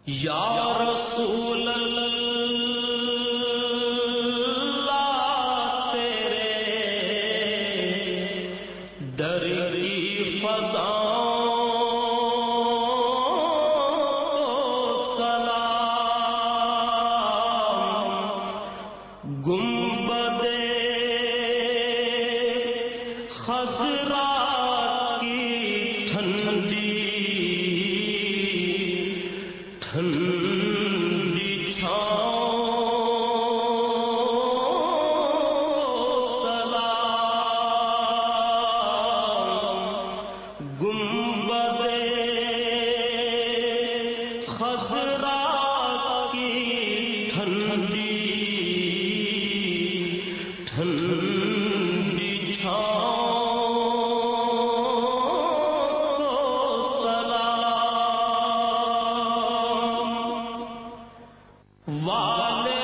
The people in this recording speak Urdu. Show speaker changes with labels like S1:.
S1: یا رسول اللہ تیرے در کی فضاؤں سلام، گنبد خضرا کی ٹھنڈی چھاؤں سلام، گنبد خضرا کی ٹھنڈی چھاؤں سلام، والے